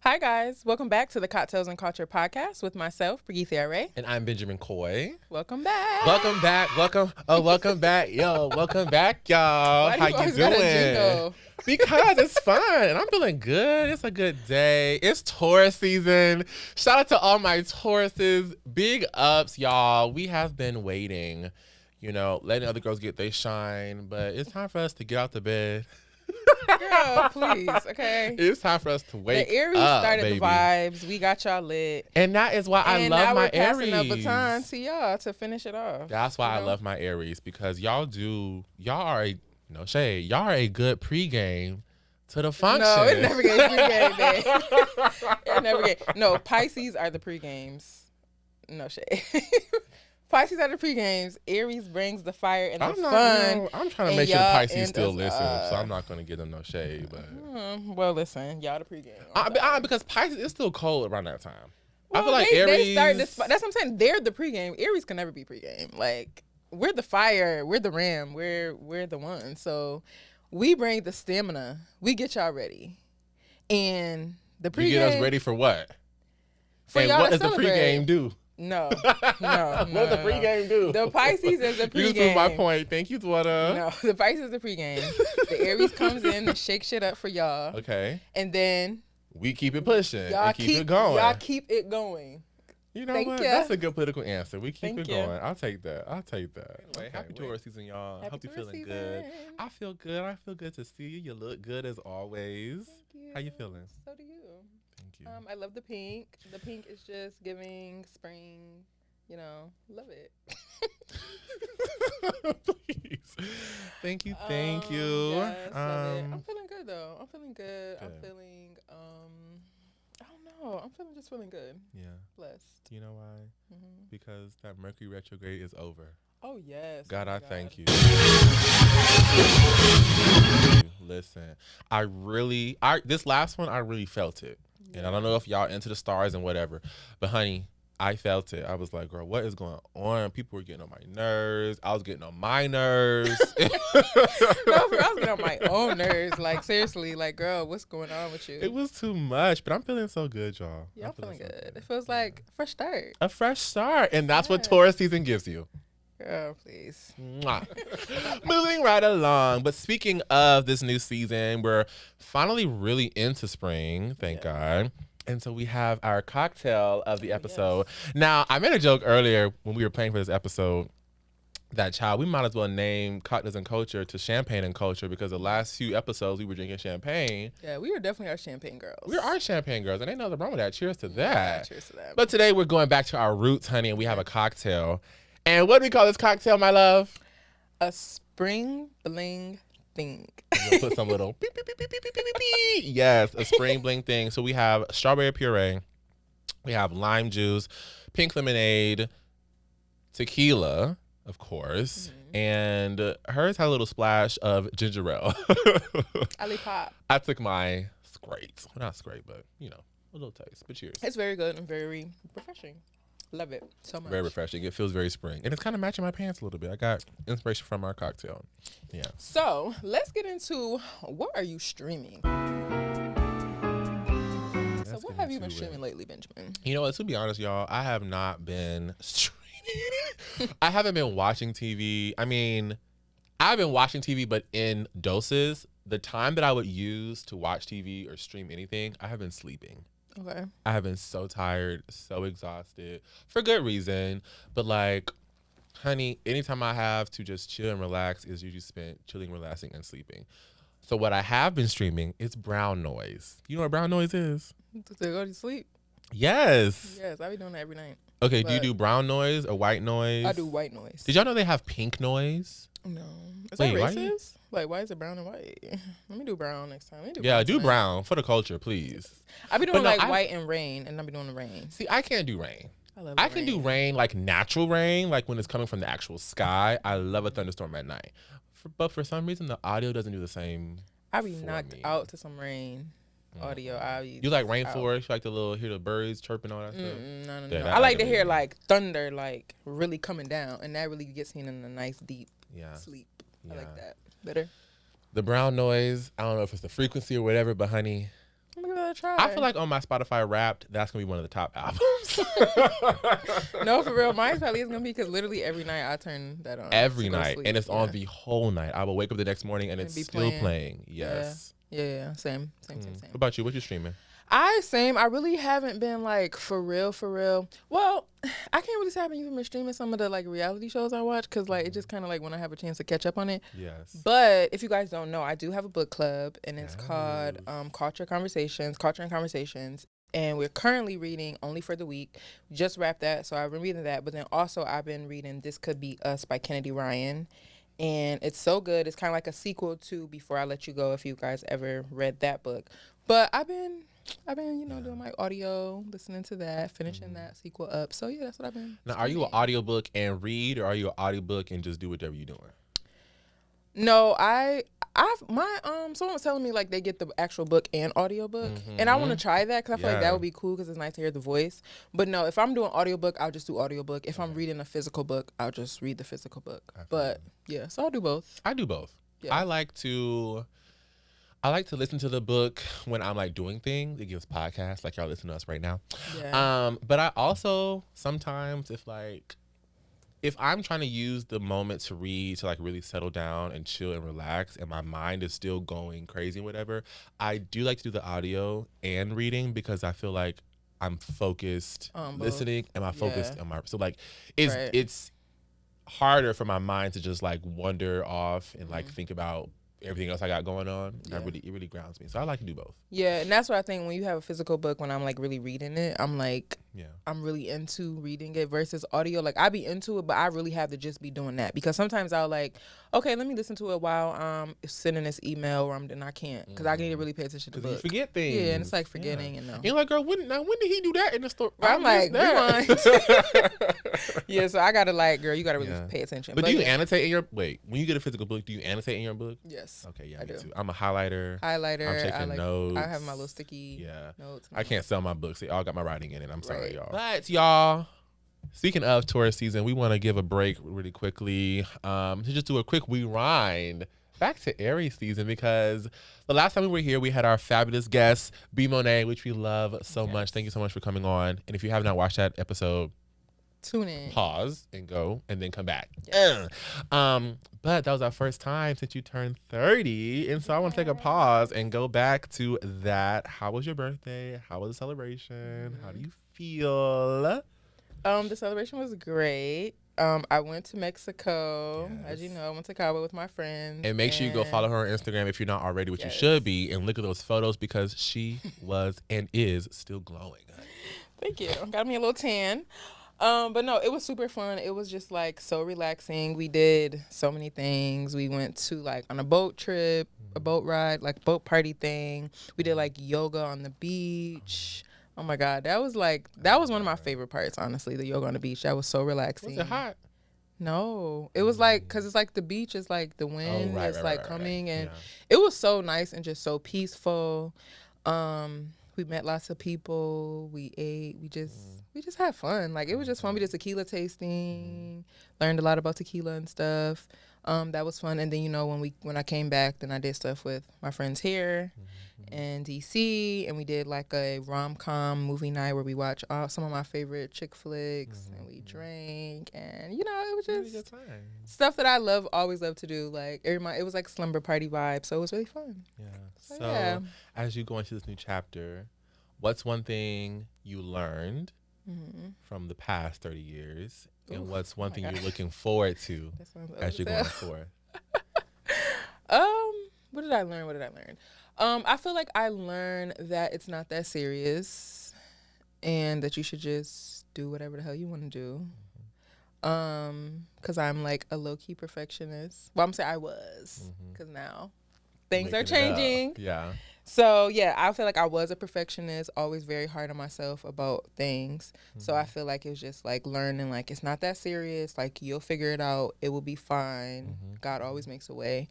Hi guys, welcome back to the Cocktails and Culture podcast with myself, Brigethia Arai. And I'm Benjamin Coy. Welcome back. Welcome back. Welcome back. Welcome back, y'all. Why How do you you always got a doing? jingle? Because it's fun and I'm feeling good. It's a good day. It's Taurus season. Shout out to all my Tauruses. Big ups, y'all. We have been waiting, letting other girls get their shine, but it's time for us to get out the bed. Girl, please, okay? It's time for us to wake up, The Aries started baby. the vibes. We got y'all lit. And that is why I And love now my we're passing Aries. the baton to y'all to finish it off. That's why I love my Aries, because y'all are a, no shade, y'all are a good pregame to the function. No, it never gets pregame, man. It never gets. No, Pisces are the pregames. No shade. Pisces are the pregames. Aries brings the fire and the fun. I'm trying to make sure the Pisces still listen, so I'm not going to give them no shade. But well, listen, y'all the pregame. because Pisces is still cold around that time. Well, I feel like they Aries. start this. That's what I'm saying. They're the pregame. Aries can never be pregame. Like, we're the fire. We're the ram. We're the one. So we bring the stamina. We get y'all ready. And the pregame. You get us ready for what? For and y'all what to does the celebrate. pregame do? No. What does the pregame do? The Pisces is the pregame. You just proved my point. Thank you, Twitter. No, the Pisces is the pregame. The Aries comes in to shake shit up for y'all. Okay. And then We keep it pushing y'all and keep it going. Y'all keep it going. You know Thank what? ya. That's a good political answer. We keep Thank it ya. going. I'll take that. Okay, Happy Taurus season, y'all. Happy Hope you're Taurus feeling season. good. I feel good. I feel good to see you. You look good as always. Thank you. How you feeling? So do you. Thank you. I love the pink. The pink is just giving spring. Love it. Please. Thank you. Thank you. Yes, love it. I'm feeling good though. I'm feeling good. I'm feeling I don't know. I'm feeling good. Yeah. Blessed. You know why? Mm-hmm. Because that Mercury retrograde is over. Oh yes. God, oh my I thank you. Listen, this last one, I really felt it. And I don't know if y'all into the stars and whatever, but honey, I felt it. I was like, girl, what is going on? People were getting on my nerves. I was getting on my nerves. No, I was getting on my own nerves. Like, seriously, like, girl, what's going on with you? It was too much, but I'm feeling so good, y'all. Yeah, I'm feeling good. It feels like a fresh start. A fresh start. And that's what Taurus season gives you. Girl, please. Mwah. Moving right along. But speaking of this new season, we're finally really into spring, thank God. And so we have our cocktail of the episode. Yes. Now, I made a joke earlier when we were playing for this episode that, child, we might as well name Cocktails and Culture to Champagne and Culture, because the last few episodes we were drinking champagne. Yeah, we were definitely our champagne girls. We are champagne girls, and ain't nothing wrong with that. Cheers to that. Yeah, cheers to that. But today we're going back to our roots, honey, and we have a cocktail. And what do we call this cocktail, my love? A spring bling thing. We'll put some little beep, beep, beep, beep, beep, beep, beep, beep. Yes, a spring bling thing. So we have strawberry puree, we have lime juice, pink lemonade, tequila, of course, and hers had a little splash of ginger ale. Ali Pop. I took my scrape. Well, not scrape, but a little taste. But cheers. It's very good and very refreshing. Love it so much. Very refreshing. It feels very spring. And it's kind of matching my pants a little bit. I got inspiration from our cocktail. Yeah. So let's get into what are you streaming? So what have you been streaming lately, Benjamin? You know what? To be honest, y'all, I have not been streaming. I haven't been watching TV. I mean, I've been watching TV, but in doses. The time that I would use to watch TV or stream anything, I have been sleeping. Okay. I have been so tired, so exhausted, for good reason. But like, honey, anytime I have to just chill and relax is usually spent chilling, relaxing, and sleeping. So what I have been streaming is brown noise. You know what brown noise is? To go to sleep. Yes. Yes, I be doing that every night. Okay, do you do brown noise or white noise? I do white noise. Did y'all know they have pink noise? No. Is Wait, that why racist? Like, why is it brown and white? Let me do brown next time. Do brown for the culture, please. I be doing white and rain, and I be doing the rain. See, I can't do rain. I can do rain, like natural rain, like when it's coming from the actual sky. I love a thunderstorm at night. But for some reason, the audio doesn't do the same. I be knocked out to some rain. audio. I'll be You like out. rainforest? You like the little hear the birds chirping all that stuff? No. I like to hear like thunder, like really coming down, and that really gets me in a nice deep sleep. I like that better. The brown noise. I don't know if it's the frequency or whatever, but honey, I'm gonna give it a try. I feel like on my Spotify Wrapped, that's gonna be one of the top albums. No, for real, mine probably is gonna be because literally every night I turn that on. Every night, and it's on the whole night. I will wake up the next morning and it's still playing. Yes. Yeah. Same. What about you? What you streaming? I really haven't been like for real. Well, I can't really say I've even been streaming some of the like reality shows I watch because like it just kind of like when I have a chance to catch up on it. Yes. But if you guys don't know, I do have a book club and it's called Culture and Conversations. And we're currently reading Only for the Week. Just wrapped that, so I've been reading that. But then also I've been reading This Could Be Us by Kennedy Ryan. And it's so good. It's kind of like a sequel to Before I Let You Go, if you guys ever read that book. But I've been, doing my audio, listening to that, finishing that sequel up. So yeah, that's what I've been. Now, are you an audiobook and read, or are you an audiobook and just do whatever you're doing? No, someone was telling me like they get the actual book and audiobook, and I want to try that because I feel like that would be cool because it's nice to hear the voice. But no, if I'm doing audiobook, I'll just do audiobook. If I'm reading a physical book, I'll just read the physical book. But yeah, so I'll do both. I do both. Yeah. I like to listen to the book when I'm like doing things. It gives podcasts like y'all listen to us right now. Yeah. But I also sometimes if I'm trying to use the moment to read to like really settle down and chill and relax and my mind is still going crazy and whatever, I do like to do the audio and reading because I feel like I'm focused listening and I'm focused on my, so like it's harder for my mind to just like wander off and like think about everything else I got going on. Yeah. It really grounds me. So I like to do both. Yeah, and that's what I think when you have a physical book, when I'm like really reading it, I'm like, I'm really into reading it versus audio. Like I be into it, but I really have to just be doing that because sometimes I'll like, okay, let me listen to it while I'm sending this email or then I can't because I need to really pay attention to the book. You forget things. Yeah, and it's like forgetting and you're like, girl, when did he do that in the story? I'm like, rewind. Yeah, so I gotta like, girl, you gotta really pay attention. But do you annotate in your when you get a physical book? Do you annotate in your book? Yes. Okay, yeah, I do too. I'm a highlighter. I'm taking notes. I have my little sticky notes. I can't sell my books. They all got my writing in it. I'm sorry, y'all. But y'all, speaking of tourist season, we want to give a break really quickly to just do a quick rewind back to Aries season because the last time we were here, we had our fabulous guest, B. Monet, which we love so much. Thank you so much for coming on. And if you have not watched that episode, tune in, pause and go, and then come back. But that was our first time since you turned 30, and so I want to take a pause and go back to that. How was your birthday? How was the celebration? How do you feel? The celebration was great. I went to Mexico, as you know. I went to Cabo with my friends. And make sure you go follow her on Instagram if you're not already, which you should be, and look at those photos because she was and is still glowing. Thank you. Got me a little tan. But no, it was super fun. It was just like so relaxing. We did so many things. We went to like on a boat trip, a boat ride, like boat party thing. We did like yoga on the beach. Oh my God, that was one of my favorite parts, honestly, the yoga on the beach. That was so relaxing. Was it hot? No, it was like, cause it's like the beach is like the wind is like coming and it was so nice and just so peaceful. We met lots of people. We ate. We just had fun. Like it was just fun. We did tequila tasting. Learned a lot about tequila and stuff. That was fun. And then when I came back, then I did stuff with my friends here in DC, and we did like a rom-com movie night where we watched some of my favorite chick flicks, and we drank, and it was just really stuff that I always love to do. Like it was like slumber party vibe, so it was really fun. Yeah. So as you go into this new chapter, what's one thing you learned from the past 30 years, and what's one thing you're looking forward to as you're going forward? What did I learn? I feel like I learned that it's not that serious and that you should just do whatever the hell you want to do. Because I'm like a low-key perfectionist. Well, I'm saying I was, because now things are changing. Yeah. So, yeah, I feel like I was a perfectionist, always very hard on myself about things. So I feel like it's just like learning, like it's not that serious. Like you'll figure it out. It will be fine. God always makes a way.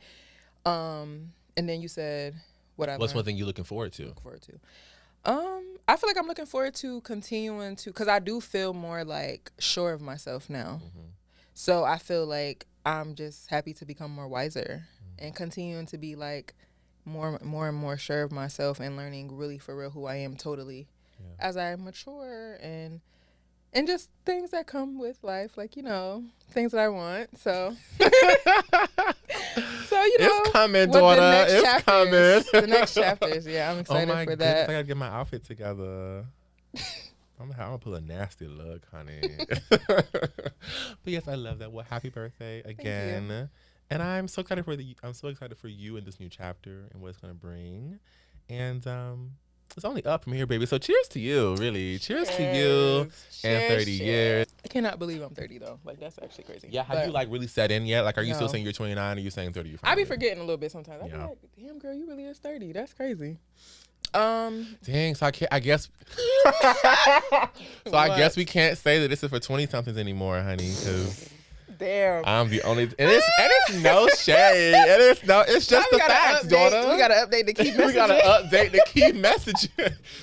And then you said, what I What's one learned. thing you're looking forward to? Looking forward to. I feel like I'm looking forward to continuing to, because I do feel more like sure of myself now. So I feel like I'm just happy to become more wiser and continuing to be like more and more sure of myself and learning really for real who I am totally as I mature and just things that come with life, like, you know, things that I want. So so, you know, It's coming, what daughter. the next It's chapters, coming. the next chapters. Yeah, I'm excited Oh my for goodness, that. I gotta get my outfit together. I'm gonna pull a nasty look, honey. But yes, I love that. Well, happy birthday again. And I'm so excited for you in this new chapter and what it's gonna bring. And it's only up from here, baby. So cheers to you, really. Cheers to you and 30 years. I cannot believe I'm 30 though. Like, that's actually crazy. Yeah, have you like really set in yet? Like, are you still No. saying you're 29 or are you saying 30? I be forgetting a little bit sometimes. I be Yeah. like, damn girl, you really is 30. That's crazy. Dang, so I guess What? guess we can't say that this is for 20 somethings anymore, honey, because Damn. I'm the only, and it's no shade. It's just the facts, daughter. We gotta update the key message. We gotta update the key message.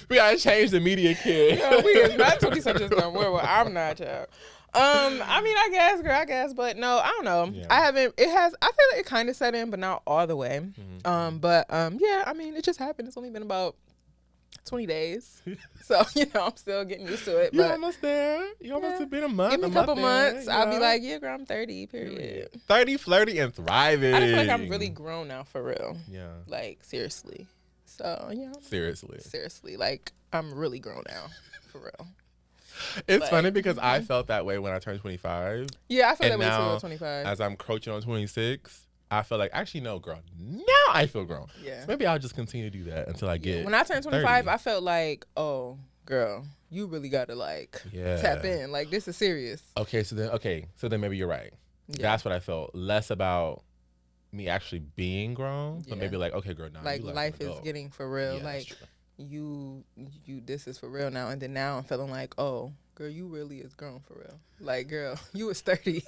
We gotta change the media kit. No, we is not 20 something no more. Well, I'm not, child. I mean, I guess, girl, but no, I don't know. Yeah. I feel like it kind of set in, but not all the way. Yeah, I mean, it just happened. It's only been about 20 days. So, you know, I'm still getting used to it. You're But almost there. You almost have been a month. give me a couple months. I'll be yeah. like, yeah, girl, I'm 30, period. 30, flirty, and thriving. I just feel like I'm really grown now, for real. Yeah. Like, seriously. So, yeah. Seriously. Like, I'm really grown now, for real. It's Like, funny because I felt that way when I turned 25. Yeah, I feel that And way too now, at 25. as I'm approaching on 26, I feel like, actually, no, girl. Now I feel grown. Yeah. So maybe I'll just continue to do that until I get When I turned 25, 30. I felt like, oh, girl, you really got to, like, tap in. Like, this is serious. Okay, so then maybe you're right. Yeah. That's what I felt. Less about me actually being grown, but Yeah. maybe like, okay, girl, now Like, you life is getting for real. Yeah, that's like, true. you, this is for real now. And then now I'm feeling like, oh, girl, you really is grown for real. Like, girl, you was 30.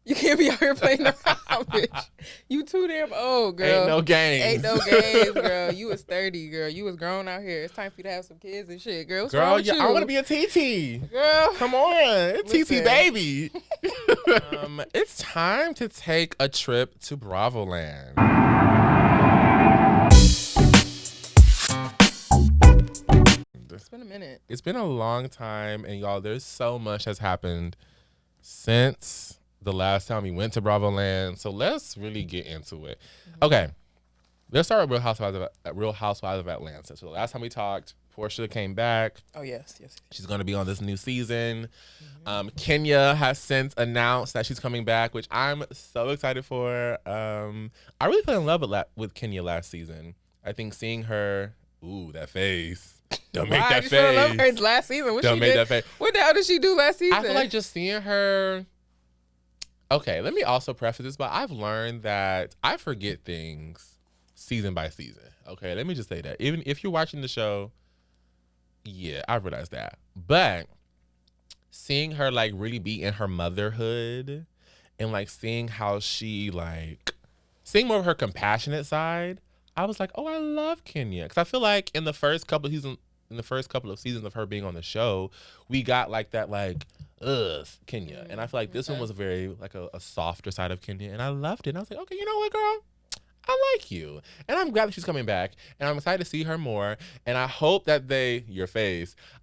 You can't be out here playing around, bitch. You too damn old, girl. Ain't no games. Ain't no games, girl. You was 30, girl. You was grown out here. It's time for you to have some kids and shit, girl. What's wrong Girl, with yeah, you? I want to be a TT. Girl. Come on, TT Listen. baby. It's time to take a trip to Bravoland. It's been a minute. It's been a long time, and y'all, there's so much has happened since the last time we went to Bravoland. So let's really get into it. Okay, let's start with Real Housewives of Atlanta. So the last time we talked, Portia came back. Oh, yes. She's going to be on this new season. Kenya has since announced that she's coming back, which I'm so excited for. I really fell in love with Kenya last season. I think seeing her, ooh, that face. Don't make that You fell in love face. with her last season. What Don't she make did? that face. What the hell did she do last season? I feel like just seeing her. Okay, let me also preface this, but I've learned that I forget things season by season. Okay, let me just say that. Even if you're watching the show, yeah, I realized that. But seeing her like really be in her motherhood and like seeing how she seeing more of her compassionate side, I was like, oh, I love Kenya. Because I feel like in the first couple of seasons of her being on the show, we got like that Kenya. And I feel like this one was very like a softer side of Kenya. And I loved it. And I was like, okay, you know what, girl? I like you. And I'm glad that she's coming back. And I'm excited to see her more. And I hope that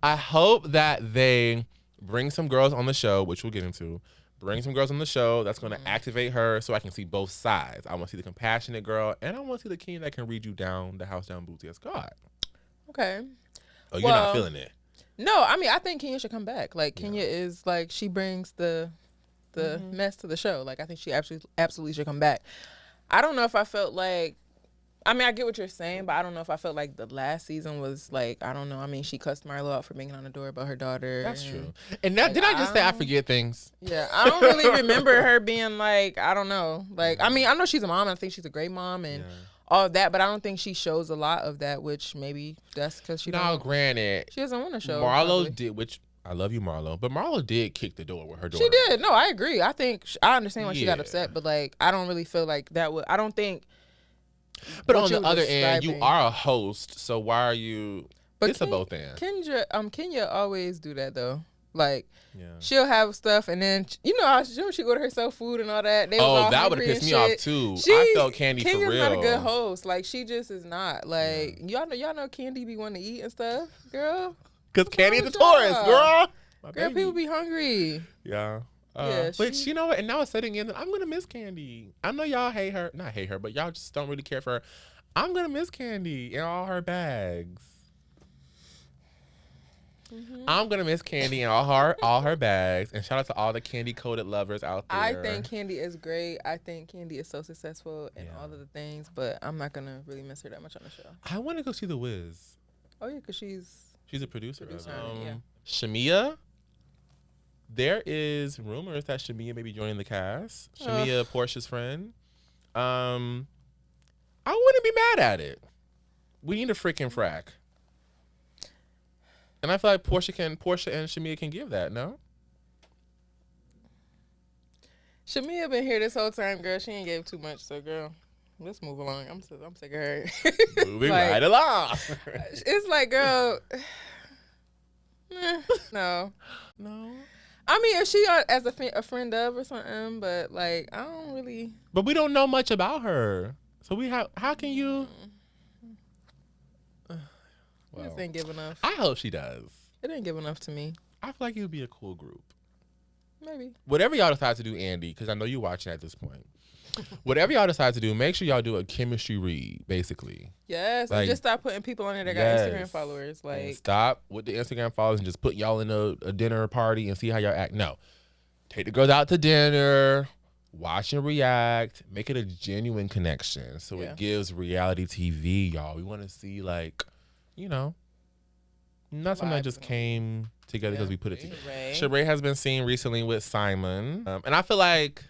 I hope that they bring some girls on the show, which we'll get into. Bring some girls on the show that's going to activate her so I can see both sides. I want to see the compassionate girl, and I want to see the Kenya that can read you down the house down booty as God. Okay. Oh, you're not feeling it? No, I mean, I think Kenya should come back. Like, Kenya is like, she brings the mess to the show. Like, I think she absolutely should come back. I don't know if I felt like, I mean, I get what you're saying, but I don't know if I felt like the last season was like, I don't know. I mean, she cussed Marlo out for banging on the door about her daughter. That's true. And now, did I just say I forget things? Yeah, I don't really remember her being like, I don't know. Like, I mean, I know she's a mom, and I think she's a great mom and all of that, but I don't think she shows a lot of that, which maybe that's because she granted, she doesn't want to show. Marlo probably. did, which I love you, Marlo, but Marlo did kick the door with her daughter. She did. No, I agree. I think I understand why she got Yeah. upset, but like, I don't really feel like that would. I don't think But what on you the were other end, you describing. are a host, so why are you? But It's a both end. Kenya always do that though. Like Yeah. she'll have stuff, and then she order herself food and all that. They was all That would have hungry pissed and me off shit. too. I felt Candy Kenya's for real. not a good host. Like she just is not. Like y'all know Candy be wanting to eat and stuff, girl. Because Candy is a wrong with tourist, y'all? girl. My Girl, baby. people be hungry. Yeah. Yeah, But you know what? And now it's setting in that I'm gonna miss Candy. I know y'all hate her, not hate her, but y'all just don't really care for her. I'm gonna miss Candy and all her bags. Mm-hmm. I'm gonna miss Candy and all her bags. And shout out to all the candy coated lovers out there. I think Candy is great. I think Candy is so successful in all of the things, but I'm not gonna really miss her that much on the show. I want to go see The Wiz. Oh yeah, because she's a producer. yeah. Shamia. There is rumors that Shamia may be joining the cast. Shamia, Portia's friend. I wouldn't be mad at it. We need a freaking frack. And I feel like Portia and Shamia can give that, no? Shamia been here this whole time, girl. She ain't gave too much, so girl, let's move along. I'm sick of her. Moving right along. It's like, girl, no. I mean, if she as a friend of or something, but like, I don't really. But we don't know much about her, so how can you? This ain't give enough. I hope she does. It didn't give enough to me. I feel like it would be a cool group. Maybe. Whatever y'all decide to do, Andy, because I know you're watching at this point. Whatever y'all decide to do, make sure y'all do a chemistry read, basically. Yes, like, and just stop putting people on there that got Instagram followers. Like, and stop with the Instagram followers and just put y'all in a dinner party and see how y'all act. No. Take the girls out to dinner, watch and react, make it a genuine connection. So it gives reality TV, y'all. We want to see, like, not something that just came together because we put it together. Sheree has been seen recently with Simon. And I feel like,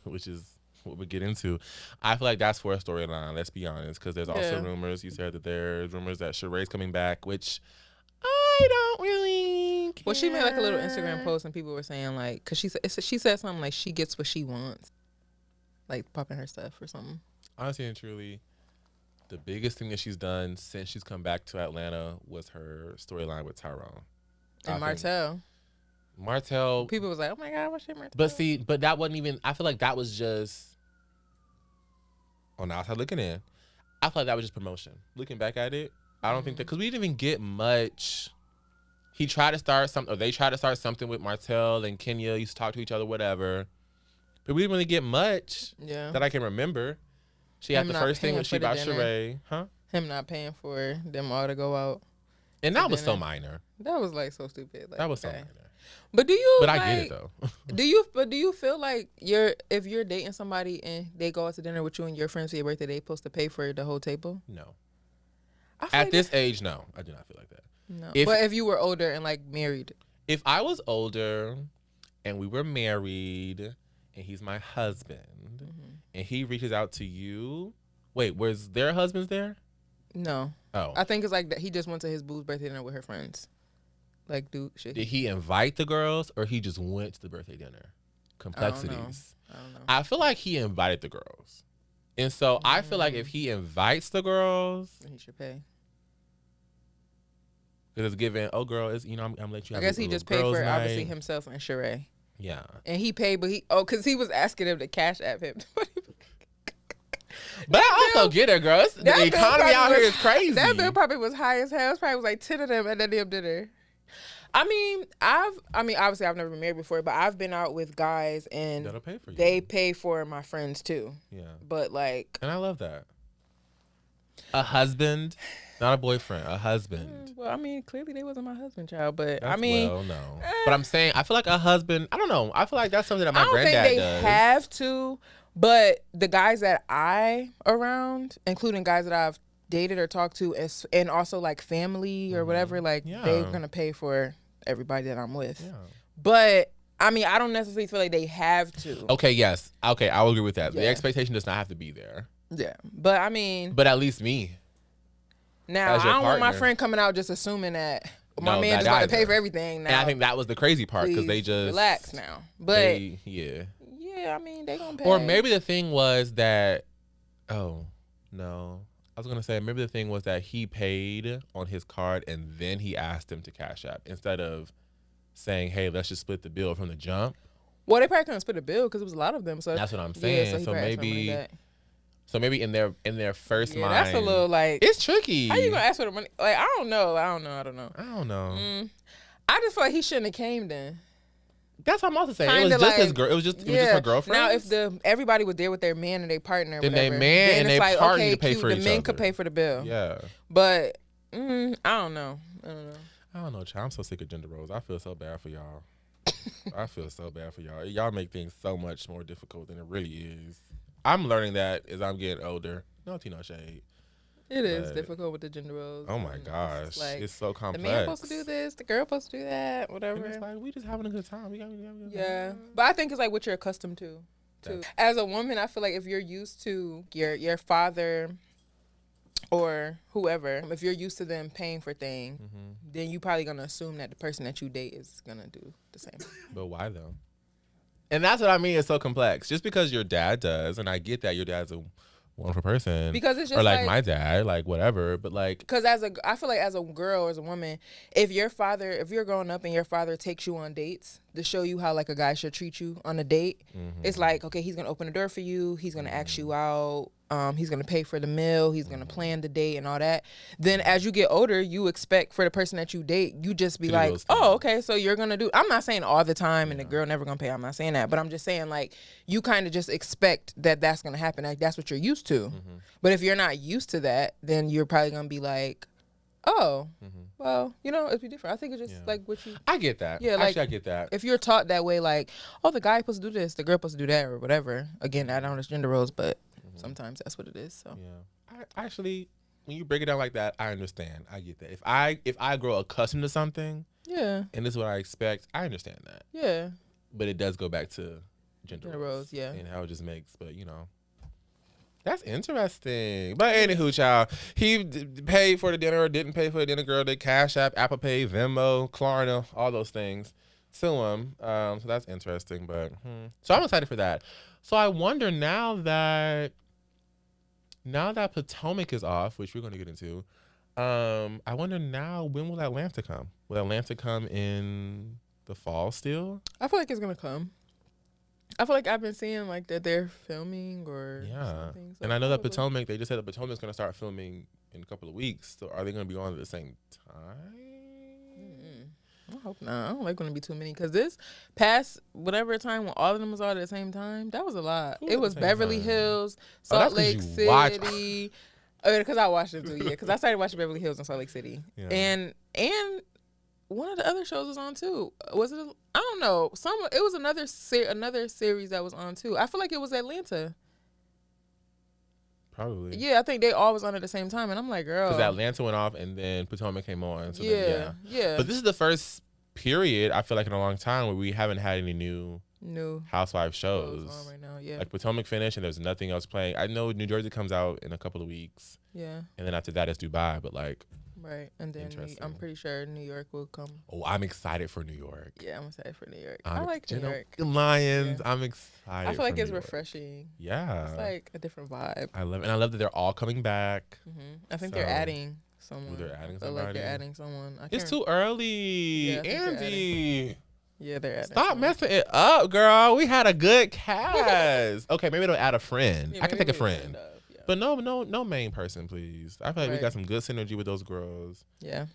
which is what we get into, I feel like that's for a storyline, let's be honest, because there's also rumors. You said that there's rumors that Sheree's coming back, which I don't really care. Well, she made like a little Instagram post and people were saying like, because she said something like she gets what she wants, like popping her stuff or something. Honestly and truly, the biggest thing that she's done since she's come back to Atlanta was her storyline with Tyrone. And Martell. People was like, oh my God, what's she Martell? But that wasn't even, I feel like that was just, on the outside looking in, I feel like that was just promotion. Looking back at it, I don't think that, because we didn't even get much. He tried to start something, or they tried to start something with Martell and Kenya, used to talk to each other, whatever. But we didn't really get much that I can remember. She had the first thing when she bought Sheree. Him not paying for them all to go out. And that was so minor. That was like so stupid. Like, that was so minor. But do you? But I get it though. do you feel like if you're dating somebody and they go out to dinner with you and your friends for your birthday, they supposed to pay for the whole table? No. At this age, no, I do not feel like that. No. But if you were older and like married, if I was older and we were married and he's my husband and he reaches out to you, wait, was their husbands there? No. Oh. I think it's like that. He just went to his boo's birthday dinner with her friends. Like, did he invite the girls or he just went to the birthday dinner? Complexities. I don't know. I feel like he invited the girls. And so I feel like if he invites the girls, he should pay. Because it's given, oh girl, it's, I'm let you have I guess he just paid for obviously himself and Sheree. Yeah. And he paid, but because he was asking him to cash app him. But I also get it, girl. The economy out here is crazy. That bill probably was high as hell. It probably was like 10 of them at that damn dinner. I mean, obviously I've never been married before, but I've been out with guys and that'll pay for you. They pay for my friends too. Yeah. But like, and I love that. A husband, not a boyfriend, a husband. Well, I mean, clearly they wasn't my husband, child, but no. But I'm saying, I feel like a husband, I don't know. I feel like that's something that my granddad does. I don't think they have to, but the guys that I around, including guys that I've dated or talked to, and also like family or whatever, like they're gonna pay for everybody that I'm with. Yeah. But I mean, I don't necessarily feel like they have to. Okay, yes. Okay, I will agree with that. Yeah. The expectation does not have to be there. Yeah. But I mean, but at least me. Now, I don't want my friend coming out just assuming that my man just about to pay for everything now. And I think that was the crazy part because they just relax now. But yeah, I mean, they gonna pay. Or maybe the thing was that, No. I was going to say, maybe the thing was that he paid on his card and then he asked him to Cash App instead of saying, hey, let's just split the bill from the jump. Well, they probably couldn't split a bill because it was a lot of them. So that's what I'm saying. Yeah, so maybe in their first mind, that's a little like it's tricky. How you gonna ask for the money? Like I don't know. I just feel like he shouldn't have came then. That's what I'm also saying. It was just his girl. It was just her girlfriend. Now, if everybody was there with their man and their partner, then their man and their partner need to pay for each other. The men could pay for the bill. Yeah. But I don't know. I don't know, child. I'm so sick of gender roles. I feel so bad for y'all. I feel so bad for y'all. Y'all make things so much more difficult than it really is. I'm learning that as I'm getting older. No tea, no shade. It is difficult with the gender roles. Oh my gosh, it's so complex. The man supposed to do this, the girl supposed to do that, whatever. And it's like we just having a good time. Yeah, but I think it's like what you're accustomed to. As a woman, I feel like if you're used to your father or whoever, if you're used to them paying for things, then you probably gonna assume that the person that you date is gonna do the same. But why though? And that's what I mean. It's so complex. Just because your dad does, and I get that your dad's a wonderful person, because it's just or like my dad, like whatever. But like, because I feel like as a girl or as a woman, if you're growing up and your father takes you on dates to show you how like a guy should treat you on a date, it's like, okay, he's gonna open the door for you, he's gonna ask you out. He's going to pay for the meal. He's going to plan the date and all that. Then as you get older, you expect for the person that you date, you just be like, oh, okay, so you're going to do. I'm not saying all the time and the girl never going to pay. I'm not saying that. But I'm just saying like you kind of just expect that that's going to happen. Like that's what you're used to. But if you're not used to that, then you're probably going to be like, oh, well, it'd be different. I think it's just like what you. I get that. Yeah, like, actually, I get that. If you're taught that way, like, oh, the guy supposed to do this, the girl supposed to do that, or whatever. Again, I don't know gender roles, but sometimes that's what it is. So yeah, I actually, when you break it down like that, I understand. I get that. If I grow accustomed to something, and this is what I expect, I understand that. Yeah. But it does go back to gender roles, and how it just makes. But that's interesting. But anywho, child, he paid for the dinner or didn't pay for the dinner. Girl did Cash App, Apple Pay, Venmo, Klarna, all those things to him. So that's interesting. But so I'm excited for that. So I wonder now that Potomac is off, which we're going to get into, I wonder now, when will Atlanta come? Will Atlanta come in the fall still? I feel like it's going to come. I feel like I've been seeing like that they're filming or something. So and I know that Potomac, they just said that Potomac's going to start filming in a couple of weeks. So are they going to be on at the same time? I hope not. I don't like when it be too many, because this past whatever time when all of them was all at the same time, that was a lot. It was Beverly Hills, Salt Lake City. Because I watched it too, because I started watching Beverly Hills in Salt Lake City, and one of the other shows was on too. Was it? I don't know. It was another series that was on too. I feel like it was Atlanta. Probably. Yeah, I think they all was on at the same time, and I'm like, girl. Because Atlanta went off, and then Potomac came on. So yeah. But this is the first period, I feel like, in a long time where we haven't had any new Housewives shows. On right now, yeah. Like Potomac finished, and there's nothing else playing. I know New Jersey comes out in a couple of weeks. Yeah. And then after that, it's Dubai, but like. Right, and then I'm pretty sure New York will come. Oh, I'm excited for New York. Yeah, I'm excited for New York. I like New York. Lions, I'm excited. I feel like it's refreshing. Yeah. It's like a different vibe. I love it. And I love that they're all coming back. I think they're adding someone. They're adding somebody? Like they're adding someone. It's too early. Yeah, Andy. Yeah, they're adding. Stop messing it up, girl. We had a good cast. Okay, maybe they'll add a friend. I can take a friend. But no main person, please. I feel like we got some good synergy with those girls. Yeah.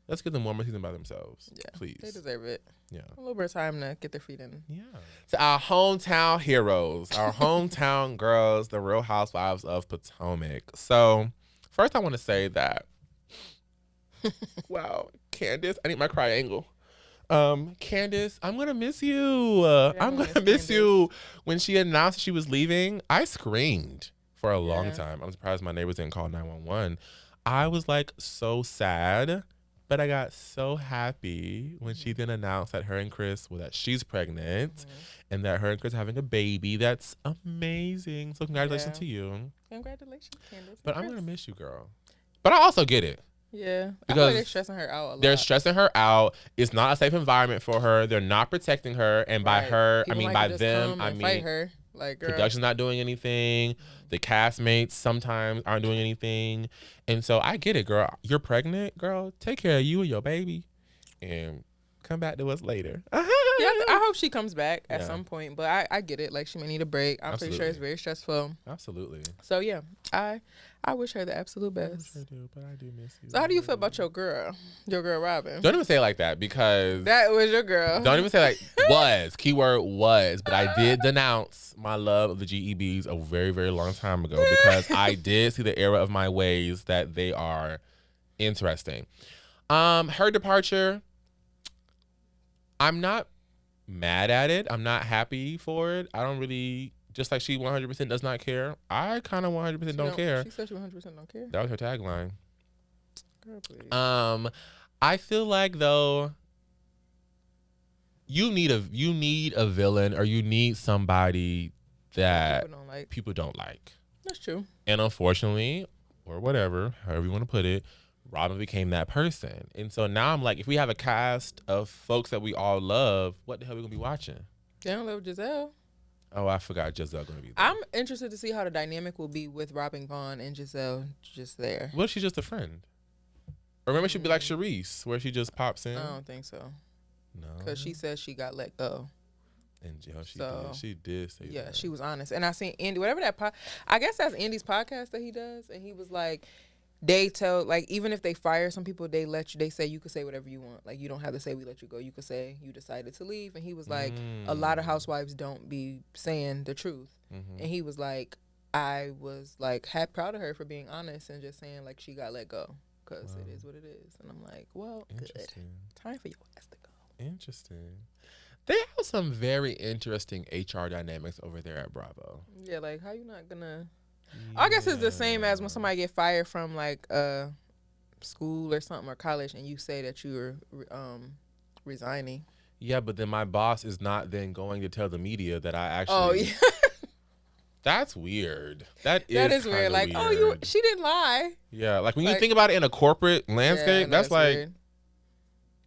Let's get them one more season by themselves. Yeah. Please. They deserve it. Yeah. A little bit of time to get their feet in. Yeah. To our hometown heroes, our hometown girls, the Real Housewives of Potomac. So, first I want to say that, wow, Candace, I need my cry angle. Candace, I'm going to miss you. I'm going to miss you. When she announced she was leaving, I screamed. For a long time. I'm surprised my neighbors didn't call 911. I was like so sad, but I got so happy when she then announced that her and Chris, that she's pregnant and that her and Chris are having a baby. That's amazing. So congratulations to you. Congratulations, Candace. But I'm going to miss you, girl. But I also get it. Yeah. Because I feel like they're stressing her out a lot. They're stressing her out. It's not a safe environment for her. They're not protecting her. And by her, I mean by them, I mean. Fight her. Like, girl. Production's not doing anything. The castmates sometimes aren't doing anything. And so I get it, girl. You're pregnant, girl. Take care of you and your baby and come back to us later. Yeah, I hope she comes back at some point. But I get it. Like, she may need a break. I'm pretty sure it's very stressful. Absolutely. So, yeah, I wish her the absolute best. I do, but I do miss you. So how do you feel about your girl Robin? Don't even say it like that, because that was your girl. Don't even say like was. Keyword was. But I did denounce my love of the GEBs a very, very long time ago, because I did see the error of my ways that they are interesting. Her departure, I'm not mad at it. I'm not happy for it. I don't really, just like she 100% does not care, I kind of 100% don't care. She said she 100% don't care. That was her tagline. Girl, please. I feel like, though, you need a villain, or you need somebody that people don't like. That's true. And unfortunately, or whatever, however you want to put it, Robin became that person. And so now I'm like, if we have a cast of folks that we all love, what the hell are we going to be watching? They don't love Giselle. Oh, I forgot Giselle going to be there. I'm interested to see how the dynamic will be with Robin Vaughn and Giselle just there. What if she's just a friend? Or remember she'd be like Charisse, where she just pops in? I don't think so. No. Because she says she got let go. And she did say that. Yeah, she was honest. And I seen Andy, whatever that I guess that's Andy's podcast that he does. And he was like, they tell, like, even if they fire some people, they say you could say whatever you want. Like, you don't have to say we let you go. You could say you decided to leave. And he was like, a lot of housewives don't be saying the truth. Mm-hmm. And he was like, I was like proud of her for being honest and just saying like she got let go, because it is what it is. And I'm like, well, good. Time for your ass to go. Interesting. They have some very interesting HR dynamics over there at Bravo. Yeah, like, how you not gonna... Yeah. I guess it's the same as when somebody get fired from like school or something, or college, and you say that you're resigning. Yeah, but then my boss is not then going to tell the media that I actually... Oh, yeah. That's weird. That is weird. Like, weird. She didn't lie. Yeah, like when you think about it in a corporate landscape, that's like... Weird.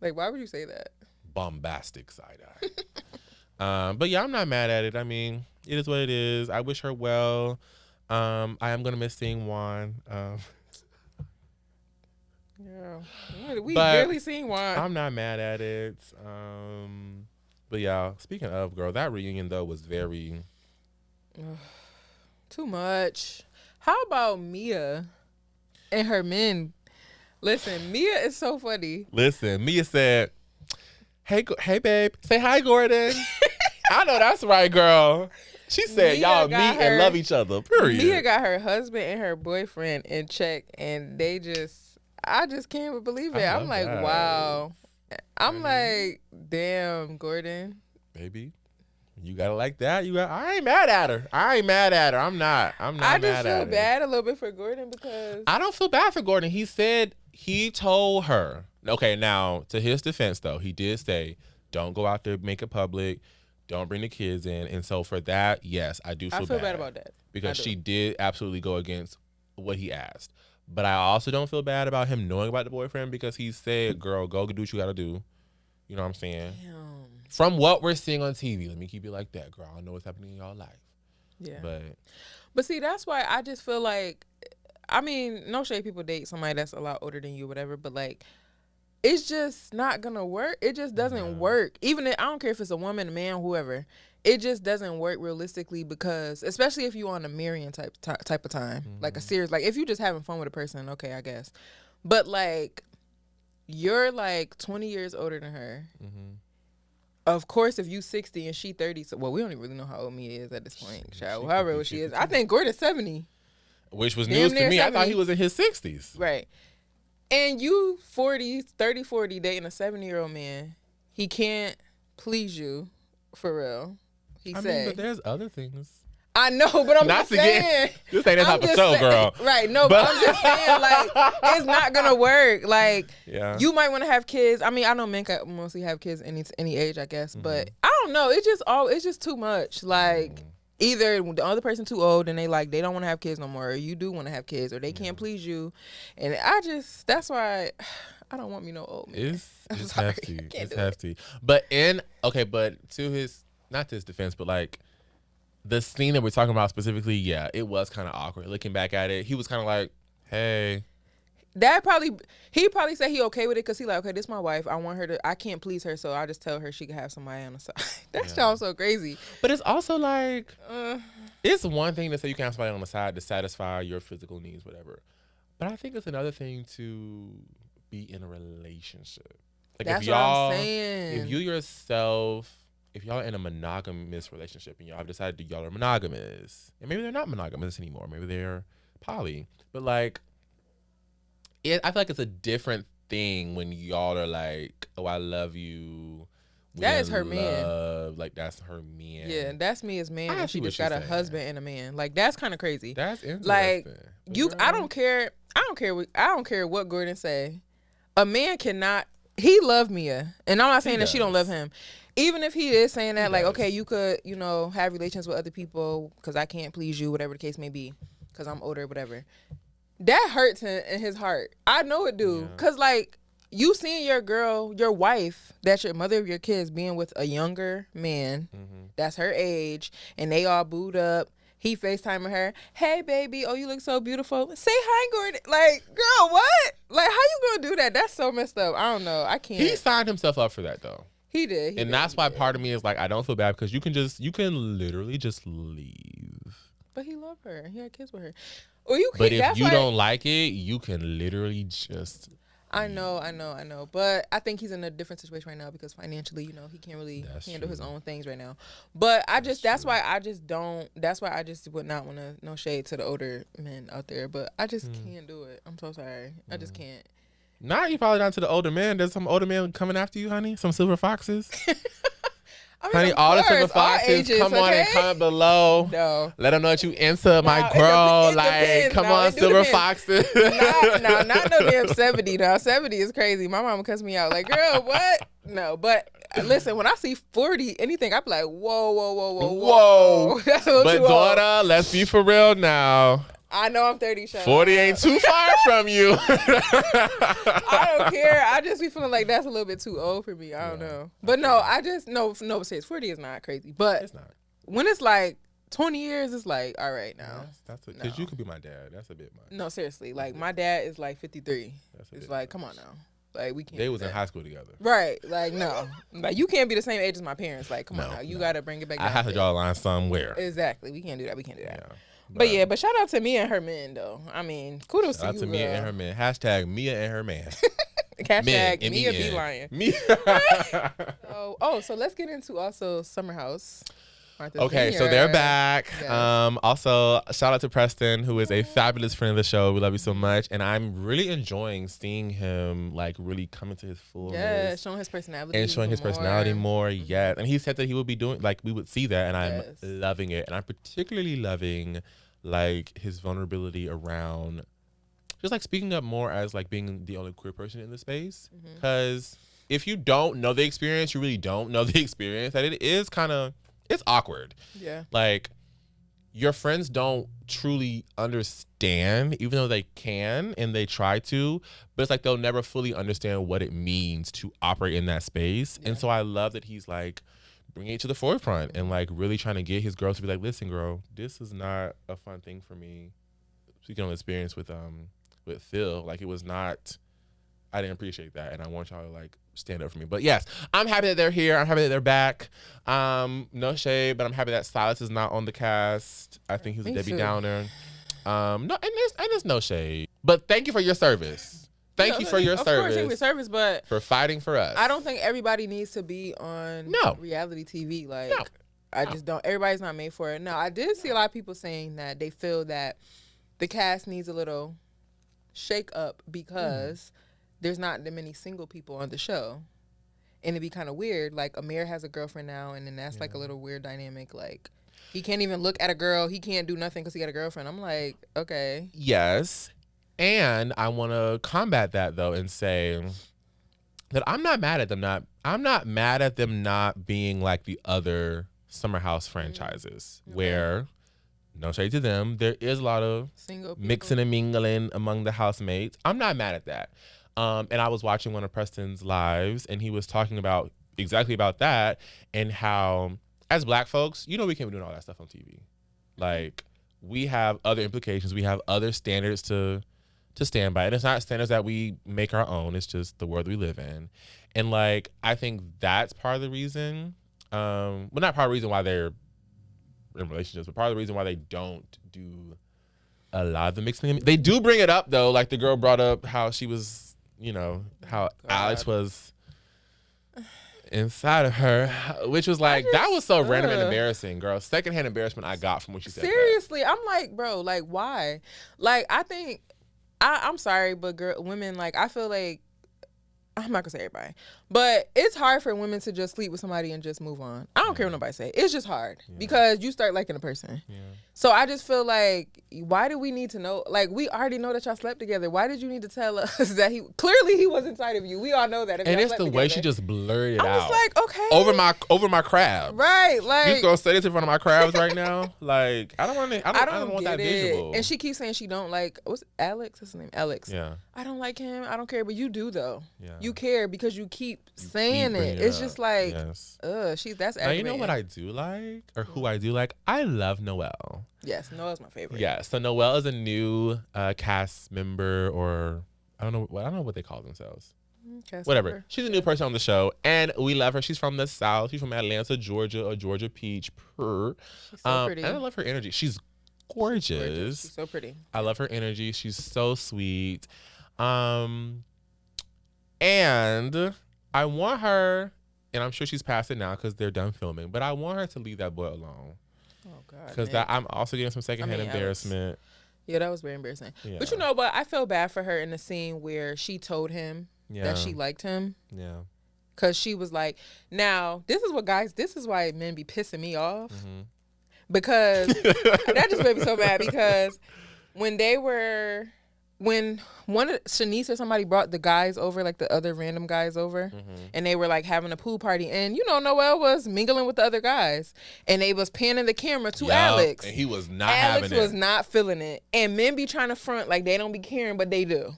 Like, why would you say that? Bombastic side eye. But yeah, I'm not mad at it. I mean, it is what it is. I wish her well. I am gonna miss seeing Juan. Yeah, we barely seen Juan. I'm not mad at it. But yeah, speaking of, girl, that reunion though was very too much. How about Mia and her men? Listen, Mia is so funny. Listen, Mia said, "Hey, babe, say hi, Gordon." I know that's right, girl. She said, y'all meet and love each other, period. Mia got her husband and her boyfriend in check, and I just can't believe it. I'm like, wow. I'm like, damn, Gordon. Baby, you got it like that. I ain't mad at her. I'm not mad at her. I just feel bad a little bit for Gordon, because... I don't feel bad for Gordon. He said he told her. Okay, now, to his defense, though, he did say, don't go out there, make it public. Don't bring the kids in. And so for that, yes, I do feel bad. I feel bad about that. Because she did absolutely go against what he asked. But I also don't feel bad about him knowing about the boyfriend, because he said, girl, go do what you got to do. You know what I'm saying? Damn. From what we're seeing on TV, let me keep it like that, girl. I know what's happening in y'all life. Yeah. But see, that's why I just feel like, I mean, no shade, people date somebody that's a lot older than you, whatever, but like, it's just not gonna work. It just doesn't work. Even if, I don't care if it's a woman, a man, whoever. It just doesn't work realistically, because especially if you on a marrying type of time, like a serious, like if you just having fun with a person, okay, I guess. But like, you're like 20 years older than her. Mm-hmm. Of course, if you 60 and she 30, so well, we don't even really know how old Mia is at this point. However old she is, I think Gordon's 70, which was news to me. 70. I thought he was in his 60s. Right. And you 40 dating a 70-year-old man, he can't please you for real. He said, but there's other things. I know, but I'm not saying. This ain't that type of show, girl. Right, no, but I'm just saying, like, it's not going to work. Like, you might want to have kids. I mean, I know men can mostly have kids any age, I guess. Mm-hmm. But I don't know. It's just too much. Like, either the other person too old and they don't want to have kids no more, or you do want to have kids, or they can't please you. And that's why I don't want me no old man. It's hefty. It's hefty. But to his, not to his defense, but like, the scene that we're talking about specifically, yeah, it was kind of awkward. Looking back at it, he was kind of like, hey. He probably said he okay with it because he like, okay, this is my wife. I can't please her, so I'll just tell her she can have somebody on the side. That sounds so crazy. But it's also like, it's one thing to say you can have somebody on the side to satisfy your physical needs, whatever. But I think it's another thing to be in a relationship. Like that's what I'm saying. If you yourself, if y'all are in a monogamous relationship and y'all have decided that y'all are monogamous, and maybe they're not monogamous anymore, maybe they're poly, but like, I feel like it's a different thing when y'all are like, oh, I love you. That is her man. Like, that's her man. Yeah, that's me as man. And she just got a husband and a man. Like, that's kind of crazy. That's interesting. Like, I don't care. I don't care what Gordon say. A man cannot. He loved Mia, and I'm not saying that she don't love him. Even if he is saying that, like, okay, you could, have relations with other people because I can't please you, whatever the case may be, because I'm older, whatever. That hurts in his heart. I know it do. Because, like, you seeing your wife, that's your mother of your kids, being with a younger man, that's her age, and they all booed up. He FaceTiming her. Hey, baby. Oh, you look so beautiful. Say hi, Gordon. Like, girl, what? Like, how you going to do that? That's so messed up. I don't know. I can't. He signed himself up for that, though. He did. That's why part of me is like, I don't feel bad because you can literally just leave. But he loved her. He had kids with her. Or you can, but if you don't like it, you can literally just. I know. But I think he's in a different situation right now because financially, he can't really handle his own things right now. But that's why I just would not want to, no shade to the older men out there, but I just can't do it. I'm so sorry. I just can't. You probably not to the older man. There's some older men coming after you, honey. Some silver foxes. Honey, all the silver foxes, come on and comment below. No. Let them know that you into my girl. Come on, silver foxes. Not no damn 70. Now 70 is crazy. My mama cussed me out. Like, girl, what? No, but listen, when I see 40, anything, I be like, whoa. That's a little too daughter, old. Let's be for real now. I know I'm 30, Sean. 40 ain't too far from you. I don't care. I just be feeling like that's a little bit too old for me. I don't know. But no, serious. 40 is not crazy. But it's not. When it's like 20 years, it's like, all right now. That's because you could be my dad. That's a bit much. No, seriously. Like, my dad is like 53. It's like, much. Come on now. Like, we can't. They was in high school together. Right. Like, no. Like, you can't be the same age as my parents. Like, come on now. You got to bring it back down. I have to draw a line somewhere. Exactly. We can't do that. Yeah. But shout out to Mia and her men, though. I mean, kudos to you. Shout out to Mia and her men. Hashtag Mia and her man. Hashtag Mia be lying. So let's get into also Summer House. Okay, so they're back. Yes. Also, shout out to Preston, who is a fabulous friend of the show. We love you so much. And I'm really enjoying seeing him, like, really come into his fullness. Yeah, showing his personality. And showing his personality more, yes. And he said that he would be doing, like, we would see that, and I'm loving it. And I'm particularly loving, like, his vulnerability around just, like, speaking up more as, like, being the only queer person in the space. Because if you don't know the experience, you really don't know the experience, that it is kind of... It's awkward. Yeah. Like, your friends don't truly understand, even though they can and they try to, but it's like they'll never fully understand what it means to operate in that space. Yeah. And so I love that he's like bringing it to the forefront and like really trying to get his girls to be like, listen, girl, this is not a fun thing for me. Speaking on experience with Phil, like it was not, I didn't appreciate that. And I want y'all to like stand up for me. But yes, I'm happy that they're here. I'm happy that they're back. No shade, but I'm happy that Silas is not on the cast. I think he was a Debbie Downer. No, and there's no shade. But thank you for your service. Thank you for your service. Of course, service, but for fighting for us. I don't think everybody needs to be on reality TV. Like, I just don't. Everybody's not made for it. No, I did see a lot of people saying that they feel that the cast needs a little shake up because there's not that many single people on the show. And it'd be kind of weird. Like, Amir has a girlfriend now, and then that's like a little weird dynamic. Like, he can't even look at a girl. He can't do nothing because he got a girlfriend. I'm like, okay. Yes. And I want to combat that, though, and say that I'm not mad at them not being like the other Summer House franchises where, no shade to them, there is a lot of mixing and mingling among the housemates. I'm not mad at that. And I was watching one of Preston's lives, and he was talking about exactly about that and how as Black folks, you know, we can't be doing all that stuff on TV. Like, we have other implications. We have other standards to stand by. And it's not standards that we make our own. It's just the world we live in. And, like, I think that's part of the reason. Well, not part of the reason why they're in relationships, but part of the reason why they don't do a lot of the mixing. They do bring it up, though. Like, the girl brought up how she was, you know, how Alex was inside of her, which was like, that was so random and embarrassing, girl. Secondhand embarrassment I got from when she said seriously, that. I'm like, bro, like, why? Like, I think, I'm sorry, but women, like, I feel like, I'm not gonna say everybody, but it's hard for women to just sleep with somebody and just move on. I don't care what nobody say. It's just hard because you start liking a person. Yeah. So I just feel like, why do we need to know? Like, we already know that y'all slept together. Why did you need to tell us that he was inside of you? We all know that. If and it's the together. Way she just blurred it out. I was like, okay, over my crabs. Right, like, you just gonna say this in front of my crabs right now? Like, I don't want that visual. And she keeps saying she don't like, what's Alex? What's his name? Alex. Yeah. I don't like him. I don't care, but you do though. Yeah. You care because you keep saying it. It's just like, yes. That's now, you know what I do like, or who I do like? I love Noelle. Yes, Noelle's my favorite. Yeah, so Noelle is a new cast member, or I don't know what they call themselves. Whatever. Member. She's a new person on the show, and we love her. She's from the South. She's from Atlanta, Georgia, or Georgia Peach. She's so pretty. And I love her energy. She's gorgeous. She's so pretty. I love her energy. She's so sweet. And I want her, and I'm sure she's past it now because they're done filming, but I want her to leave that boy alone. Oh God! Because I'm also getting some secondhand embarrassment. Yeah, that was very embarrassing. Yeah. But you know what? I feel bad for her in the scene where she told him that she liked him. Yeah. Because she was like, now, this is why men be pissing me off. Mm-hmm. Because that just made me so mad because when one of Shanice or somebody brought the guys over, like the other random guys over, and they were like having a pool party, and you know Noelle was mingling with the other guys, and they was panning the camera to Alex, and he was not having it. Alex was not feeling it, and men be trying to front like they don't be caring, but they do.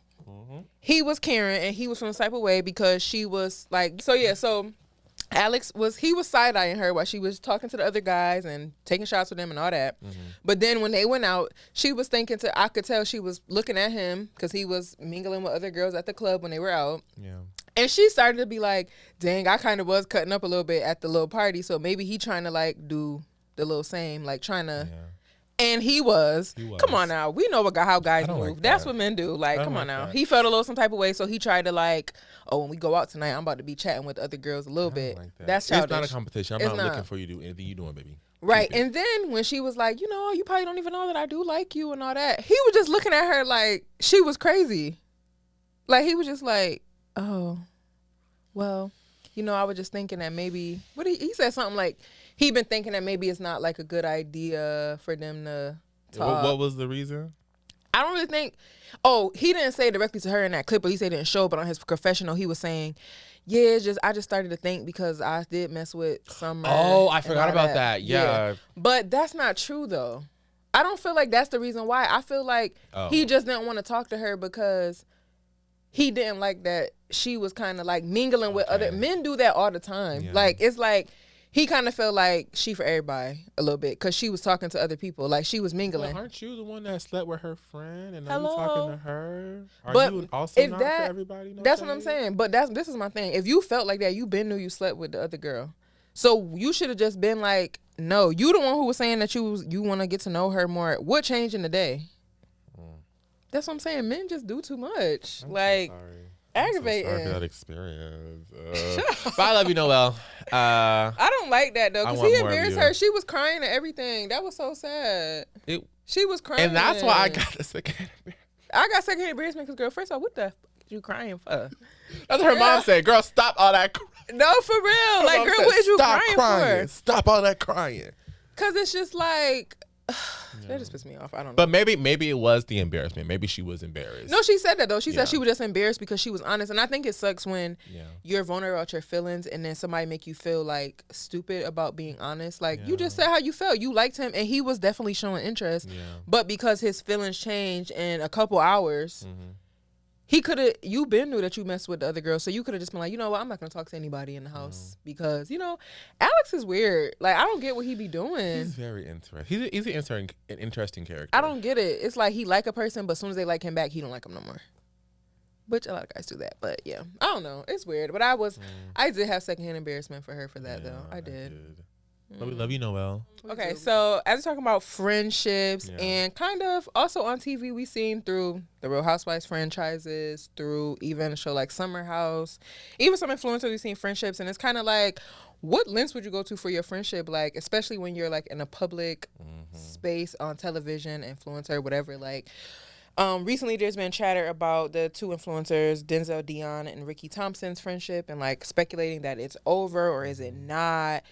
He was caring, and he was from the type of way because she was like, so Alex was side-eyeing her while she was talking to the other guys and taking shots with them and all that. But then when they went out, she was I could tell she was looking at him because he was mingling with other girls at the club when they were out. Yeah. And she started to be like, dang, I kind of was cutting up a little bit at the little party. So maybe he trying to like do the little same, like trying to. Yeah. And he was. Come on now. We know how guys move. Like that's what men do. Like, come on now. He felt a little some type of way, so he tried to like, when we go out tonight, I'm about to be chatting with other girls a little bit. Like that's childish. It's not a competition. I'm not looking for you to do anything you doing, baby. Right. And then when she was like, you probably don't even know that I do like you and all that, he was just looking at her like she was crazy. Like, he was just like, oh, well, I was just thinking that maybe, he said something like, he'd been thinking that maybe it's not like a good idea for them to talk. What was the reason? I don't really think. He didn't say it directly to her in that clip, but he said it didn't show. But on his confessional, he was saying, "Yeah, I just started to think because I did mess with Summer." Oh, I forgot about that. Yeah. But that's not true though. I don't feel like that's the reason why. I feel like he just didn't want to talk to her because he didn't like that she was kind of like mingling with other men. Do that all the time. Yeah. Like, it's like. He kind of felt like she for everybody a little bit because she was talking to other people. Like, she was mingling. Well, aren't you the one that slept with her friend and now you talking to her? Are you also not for everybody? That's what I'm saying. But this is my thing. If you felt like that, you knew you slept with the other girl. So you should have just been like, no, you the one who was saying that you want to get to know her more. What changed in the day? That's what I'm saying. Men just do too much. I'm like. So sorry. Aggravating. I'm sorry for that experience. But I love you, Noelle. I don't like that though, because he embarrassed her. She was crying and everything. That was so sad. She was crying, and that's why I got the second. I got second embarrassment because, girl, first of all, what the fuck you crying for? That's what her mom said. Girl, stop all that. No, for real. Like, girl, what is you crying for? Stop all that crying. Because it's just like. That just pissed me off. I don't know. But maybe it was the embarrassment. Maybe she was embarrassed. No, she said that though. She said she was just embarrassed because she was honest. And I think it sucks when you're vulnerable about your feelings and then somebody make you feel like stupid about being honest. Like, you just said how you felt. You liked him and he was definitely showing interest. Yeah. But because his feelings changed in a couple hours, you been knew that you messed with the other girl, so you could have just been like, you know what, I'm not gonna talk to anybody in the house because, you know, Alex is weird. Like, I don't get what he be doing. He's very interesting. He's an interesting character. I don't get it. It's like he like a person, but as soon as they like him back, he don't like him no more. Which a lot of guys do that, but yeah, I don't know. It's weird, but I did have secondhand embarrassment for her for that though. I did. But we love you, Noelle. Okay, so as we're talking about friendships and kind of also on TV, we seen through the Real Housewives franchises, through even a show like Summer House, even some influencers we've seen friendships, and it's kind of like, what lengths would you go to for your friendship? Like, especially when you're like in a public space on television, influencer, whatever. Like, recently there's been chatter about the two influencers, Denzel Dion and Ricky Thompson's friendship, and like speculating that it's over or is it not.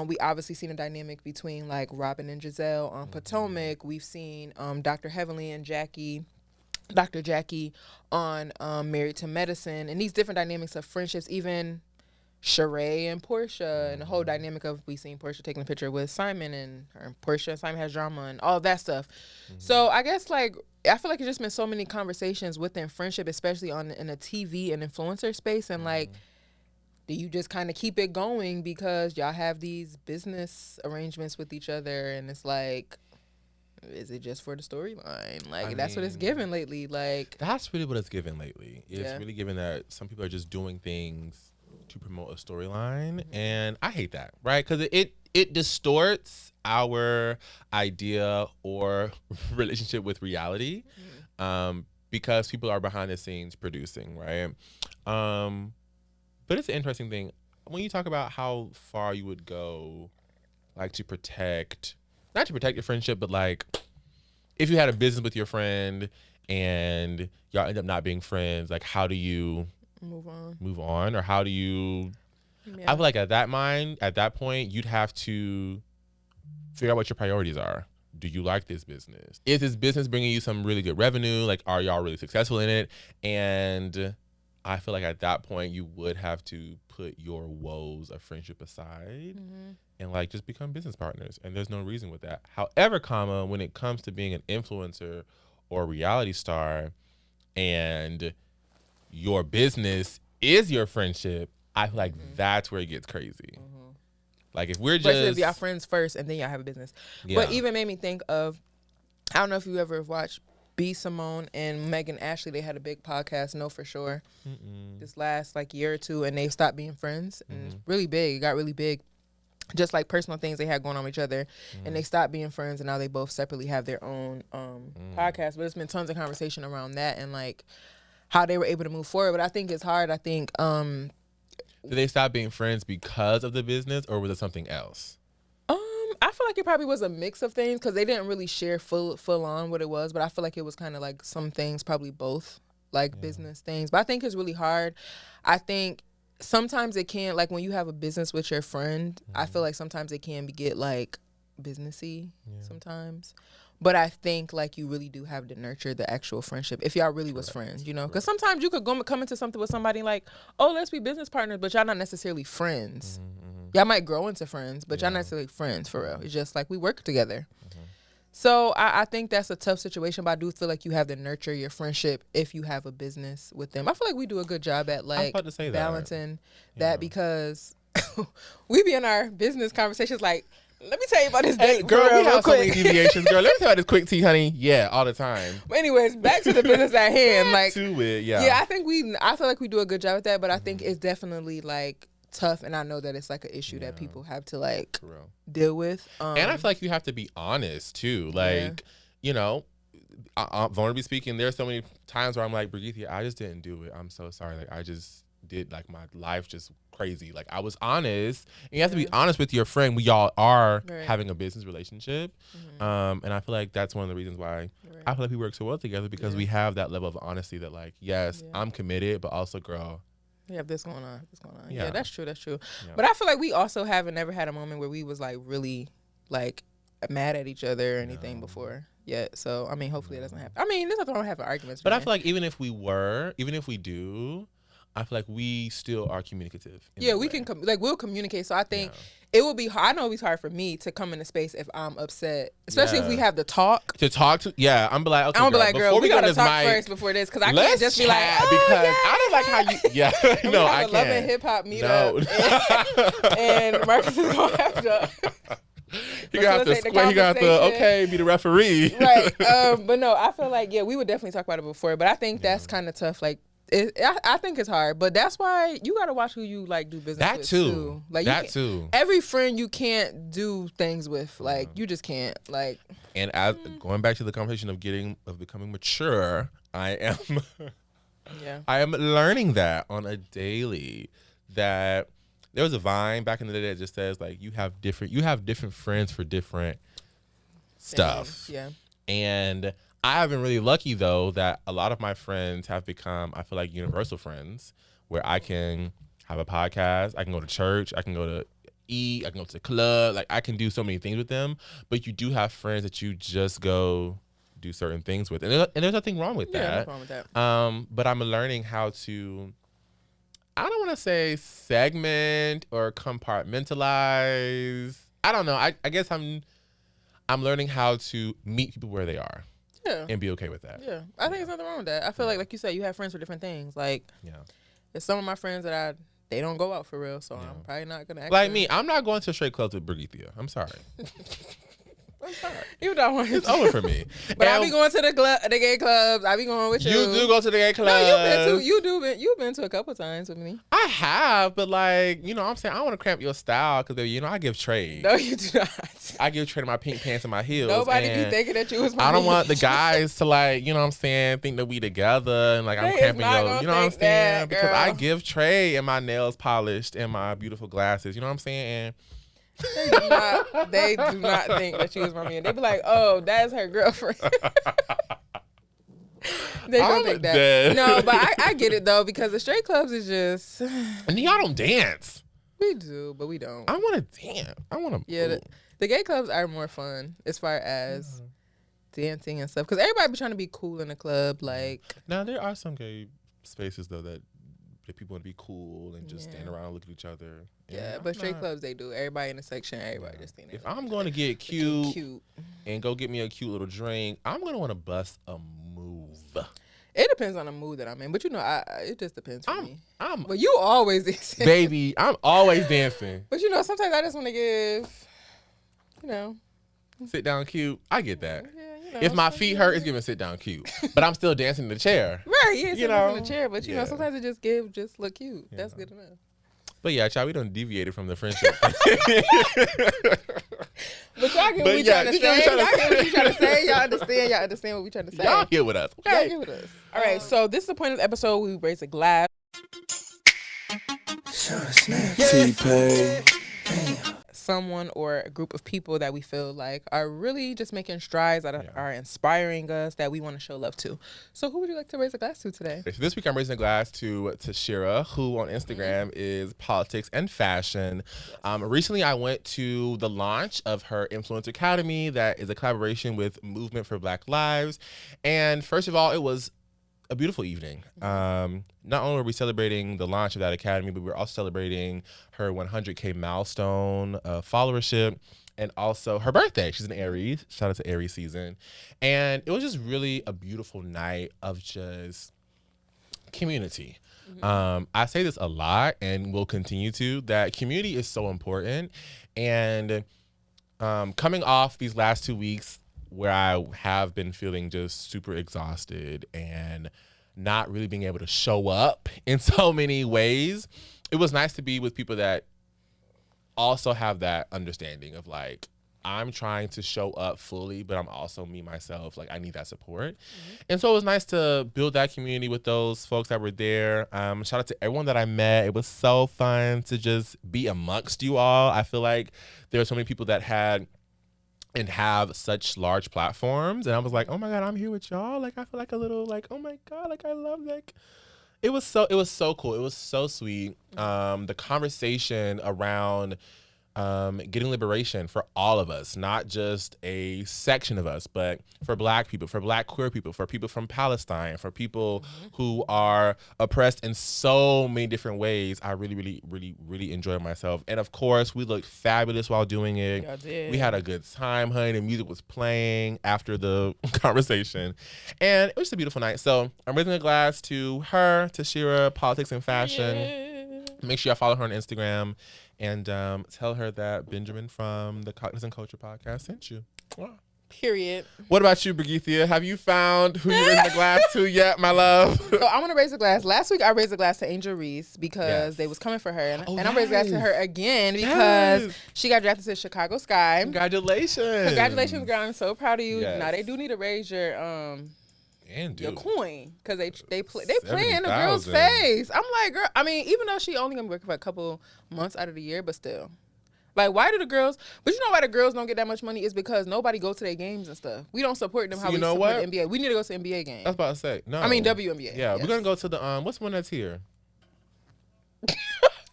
We obviously seen a dynamic between like Robin and Giselle on Potomac. We've seen Dr. Heavenly and Dr. Jackie on Married to Medicine, and these different dynamics of friendships, even Sheree and Portia, and the whole dynamic of we seen Portia taking a picture with Simon, and Portia and Simon has drama and all that stuff. So I guess like I feel like it's just been so many conversations within friendship, especially in a TV and influencer space, and like, do you just kind of keep it going because y'all have these business arrangements with each other, and it's like, is it just for the storyline? Like, that's what it's given lately. Like, that's really what it's given lately. It's really given that some people are just doing things to promote a storyline, and I hate that, right? Because it distorts our idea or relationship with reality, because people are behind the scenes producing, right? But it's an interesting thing when you talk about how far you would go, like, to protect, not to protect your friendship, but like if you had a business with your friend and y'all end up not being friends, like, how do you move on, or how do you I feel like at that point you'd have to figure out what your priorities are. Do you like this business? Is this business bringing you some really good revenue? Like, are y'all really successful in it? And I feel like at that point you would have to put your woes of friendship aside and like just become business partners, and there's no reason with that. However, when it comes to being an influencer or a reality star and your business is your friendship, I feel like that's where it gets crazy. Like, if we're especially if y'all friends first and then y'all have a business. But even made me think of, I don't know if you ever watched B. Simone and Megan Ashley. They had a big podcast, Know For Sure, this last like year or two, and they stopped being friends. And it's really big. It got really big. Just like personal things they had going on with each other, and they stopped being friends, and now they both separately have their own podcast. But there's been tons of conversation around that and like how they were able to move forward. But I think it's hard. I think did they stop being friends because of the business, or was it something else? I feel like it probably was a mix of things, because they didn't really share full on what it was. But I feel like it was kind of like some things, probably both, like business things. But I think it's really hard. I think sometimes it can, like when you have a business with your friend, I feel like sometimes it can get like businessy sometimes. But I think like you really do have to nurture the actual friendship if y'all really was friends, you know? Because sometimes you could come into something with somebody like, oh, let's be business partners, but y'all not necessarily friends. Y'all might grow into friends, but y'all not necessarily friends for real. It's just like we work together. So I think that's a tough situation, but I do feel like you have to nurture your friendship if you have a business with them. I feel like we do a good job at like balancing that because we be in our business conversations like, let me tell you about this date, girl. We have so many deviations, girl. Let me tell you about this quick tea, honey. Yeah, all the time. But anyways, back to the business at hand. Like, to it, yeah. Yeah, I feel like we do a good job at that, but I think it's definitely like tough, and I know that it's like an issue that people have to like deal with. And I feel like you have to be honest too. Like, you know, vulnerably speaking, there's so many times where I'm like, Brigethia, I just didn't do it. I'm so sorry. Like, I just did, like, my life just crazy. Like, I was honest, and you have to be honest with your friend. We all are having a business relationship, and I feel like that's one of the reasons why I feel like we work so well together, because we have that level of honesty that like, yes, I'm committed, but also, girl, we have this going on. Yeah, that's true. Yeah. But I feel like we also haven't never had a moment where we was like really like mad at each other or anything before yet. So I mean, hopefully it doesn't happen. I mean, there's nothing wrong with having arguments. But I feel like even if we do, I feel like we still are communicative. Yeah, we can we'll communicate. So I think it will be hard. I know it'll be hard for me to come into space if I'm upset, especially if we have to talk. I'm like, okay, I'm like, girl, we gotta talk mic, first before this, because I can't just be like, oh, because yeah. I don't like how you. Yeah, no, I can't. Love and hip hop meetup, and Marcus is gonna have to. He got the square. He got the be the referee. Right. But no, I feel like we would definitely talk about it before. But I think that's kind of tough. Like, I think it's hard. But that's why you gotta watch who you like do business with too. Like too. Every friend you can't do things with. Like you just can't. Like. And as going back to the conversation of becoming mature, I am. I am learning that on a daily. That. There was a Vine back in the day that just says like you have different friends for different stuff. Yeah. And I have been really lucky though that a lot of my friends have become, I feel like, universal friends where I can have a podcast, I can go to church, I can go to eat, I can go to the club, like I can do so many things with them. But you do have friends that you just go do certain things with. And there's nothing wrong with that. No problem with that. But I'm learning how to, I don't want to say segment or compartmentalize. I don't know. I guess I'm learning how to meet people where they are. Yeah. And be okay with that. Yeah. I think there's nothing wrong with that. I feel like you said, you have friends for different things. Like, there's some of my friends that they don't go out for real, so I'm probably not gonna actually. Like me, I'm not going to straight clubs with Brigethia. I'm sorry. I'm sorry. You don't want it's over for me. But I be going to the gay clubs. I be going with you. You do go to the gay clubs. No, you've been to a couple times with me. I have, but like, you know what I'm saying? I don't want to cramp your style because, you know, I give trade. No, you do not. I give trade in my pink pants and my heels. Nobody be thinking that you was my I don't want the guys to like, you know what I'm saying, think that we together and like I'm cramping your, you know what I'm saying? Because I give trade and my nails polished and my beautiful glasses, you know what I'm saying? And they do not think that she was my man. They be like, oh, that's her girlfriend. They don't think that. Dead. No, but I get it though, because the straight clubs is just. And y'all don't dance. We do, but we don't. I want to dance. I want to. Yeah, the gay clubs are more fun as far as dancing and stuff, because everybody be trying to be cool in the club. Like, now there are some gay spaces though that people want to be cool and just stand around and look at each other. Yeah, but straight clubs, they do. Everybody in the section, everybody just standing. If I'm going to get cute and go get me a cute little drink, I'm going to want to bust a move. It depends on the mood that I'm in. But, you know, it just depends for me. But you always dancing. Baby, I'm always dancing. But, you know, sometimes I just want to give, you know. Sit down cute. I get that. Yeah. If my feet hurt, it's giving sit down cute. But I'm still dancing in the chair. Right, yeah, sitting in the chair. But, you know, sometimes it just look cute. Yeah. That's good enough. But yeah, child, we done deviated from the friendship. But y'all get what we trying to say. Y'all get what we trying to say. Y'all understand what we trying to say. Y'all here with us. Okay? Y'all here with us. All right, so this is the point of the episode. We raise a glass. T-Pain. Someone or a group of people that we feel like are really just making strides, that are inspiring us, that we want to show love to. So who would you like to raise a glass to today? So this week I'm raising a glass to Tashira, who on Instagram is politics and fashion. Recently I went to the launch of her Influencer Academy that is a collaboration with Movement for Black Lives. And first of all, it was a beautiful evening. Not only were we celebrating the launch of that academy, but we were also celebrating her 100K milestone followership and also her birthday. She's an Aries. Shout out to Aries season. And it was just really a beautiful night of just community. I say this a lot and will continue to, that community is so important. And coming off these last 2 weeks, where I have been feeling just super exhausted and not really being able to show up in so many ways, it was nice to be with people that also have that understanding of like, I'm trying to show up fully, but I'm also me, myself. Like, I need that support. And so it was nice to build that community with those folks that were there. Shout out to everyone that I met. It was so fun to just be amongst you all. I feel like there were so many people that had and have such large platforms, and I was like, oh my God, I'm here with y'all. Like, I feel like a little like, oh my God, like I love, like it was so cool. It was so sweet. The conversation around getting liberation for all of us, not just a section of us, but for Black people, for Black queer people, for people from Palestine, for people who are oppressed in so many different ways. I really, really, really, really enjoyed myself. And of course, we looked fabulous while doing it. Y'all did. We had a good time, honey. The music was playing after the conversation. And it was just a beautiful night. So I'm raising a glass to her, to Shira, Politics and Fashion. Yeah. Make sure y'all follow her on Instagram. And tell her that Benjamin from the Cocktails and Culture podcast sent you. Wow. Period. What about you, Brigethia? Have you found who you're raising the glass to yet, my love? So I'm gonna raise a glass. Last week I raised a glass to Angel Reese because they was coming for her, and I'm raising a glass to her again because she got drafted to Chicago Sky. Congratulations, girl! I'm so proud of you. Yes. Now they do need to raise your your coin because they play in the girl's 70,000. face. I'm like, girl. I mean, even though she only gonna work for a couple months out of the year, but still. Like, why do the girls? But you know why the girls don't get that much money is because nobody go to their games and stuff. We don't support them how we support the NBA. We need to go to NBA games. I was about to say no. I mean WNBA. Yeah, yes. we're gonna go to the what's the one that's here?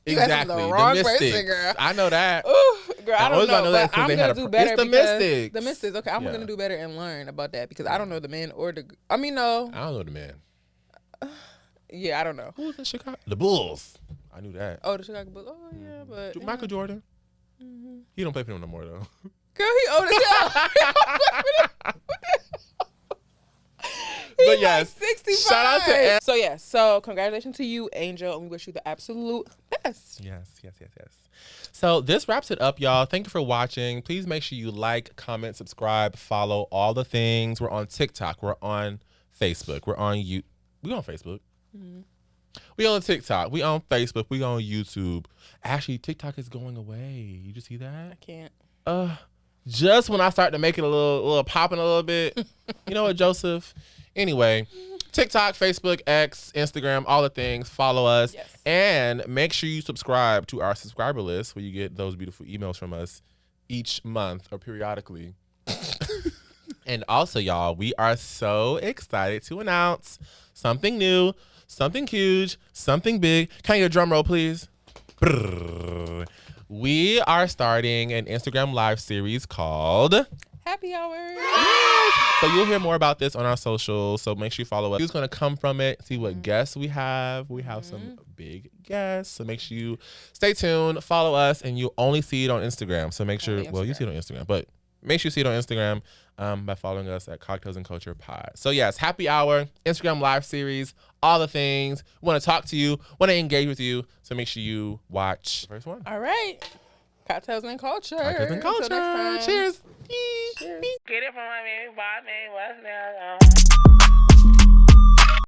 You Exactly, the wrong Mystics. person, girl. I know that. Ooh, girl, I don't know, that but I'm they gonna had do better. It's the because Mystics. The Mystics. Okay, I'm gonna do better and learn about that because I don't know the men or the. I mean, no. I don't know the man. Yeah, I don't know. Who's in Chicago? The Bulls. I knew that. Oh, the Chicago Bulls. Oh yeah, but Michael Jordan. He don't play for them no more though. Girl, he old as hell. But yes, like 65. shout out to So congratulations to you, Angel, and we wish you the absolute best. Yes. So this wraps it up, y'all. Thank you for watching. Please make sure you like, comment, subscribe, follow all the things. We're on TikTok. We're on Facebook. We on Facebook. We on TikTok. We on Facebook. We on YouTube. Actually, TikTok is going away. You just see that? I can't. Just when I start to make it a little popping a little bit. You know what, Joseph? Anyway, TikTok, Facebook, X, Instagram, all the things. Follow us. Yes. And make sure you subscribe to our subscriber list where you get those beautiful emails from us each month or periodically. And also, y'all, we are so excited to announce something new, something huge, something big. Can I get a drum roll, please? Brrr. We are starting an Instagram live series called Happy Hour. So you'll hear more about this on our socials. So make sure you follow us. Who's going to come from it? See what guests we have. We have some big guests. So make sure you stay tuned, follow us, and you'll only see it on Instagram. So make sure, well, you see it on Instagram, but make sure you see it on Instagram by following us at Cocktails and Culture Pod. So yes, happy hour, Instagram live series, all the things. We want to talk to you, want to engage with you. So make sure you watch the first one. All right. Cocktails and Culture. Cocktails and Culture. Until next time. Cheers. Cheers. Get it from my baby, what's now?